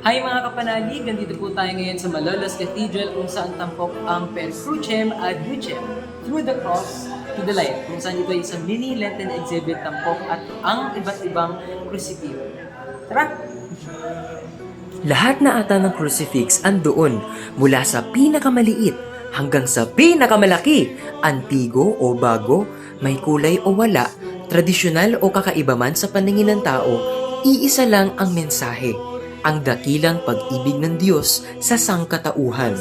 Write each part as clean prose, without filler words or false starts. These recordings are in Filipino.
Hi mga kapanalig! Nandito po tayo ngayon sa Malolos Cathedral kung saan tampok ang Per Crucem ad Lucem Through the Cross to the Light, kung saan ito ay isang mini Lenten exhibit tampok at ang iba't ibang crucifix. Tara! Lahat na ata ng crucifix andoon, mula sa pinakamaliit hanggang sa pinakamalaki, antigo o bago, may kulay o wala, tradisyonal o kakaiba man sa paningin ng tao, iisa lang ang mensahe, ang dakilang pag-ibig ng Diyos sa sangkatauhan.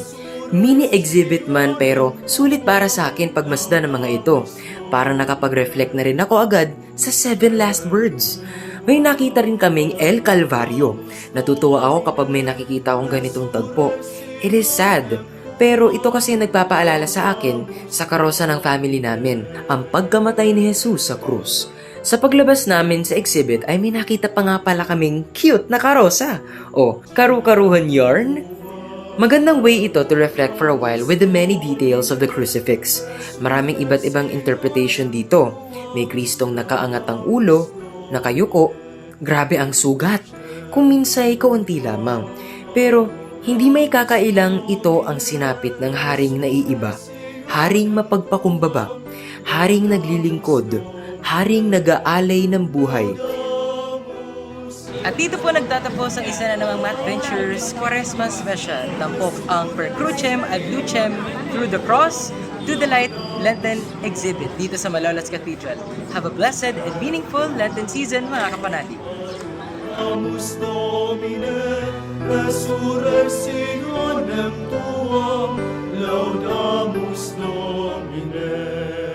Mini exhibit man pero sulit para sa akin pagmasdan ng mga ito. Parang nakapag-reflect na rin ako agad sa 7 last words. May nakita rin kaming El Calvario. Natutuwa ako kapag may nakikita akong ganitong tagpo. It is sad, pero ito kasi nagpapaalala sa akin sa karosa ng family namin, ang pagkamatay ni Jesus sa krus. Sa paglabas namin sa exhibit ay may nakita pa nga pala kaming cute na karosa. O, karu-karuhan yarn? Magandang way ito to reflect for a while with the many details of the crucifix. Maraming iba't ibang interpretation dito. May Kristong nakaangat ang ulo, nakayuko, grabe ang sugat. Kung minsay kaunti lamang. Pero hindi may kakailang ito ang sinapit ng haring naiiba. Haring mapagpakumbaba, haring naglilingkod, haring nag-aalay ng buhay. At dito po nagtatapos ang isa na namang Math Ventures Quaresma Special. Tampok ang Per Crucem ad Lucem Through the Cross to the Light Lenten exhibit dito sa Malolos Cathedral. Have a blessed and meaningful Lenten season mga kapanalig. Laudamus Domine, resurrectionem tuam, laudamus Domine.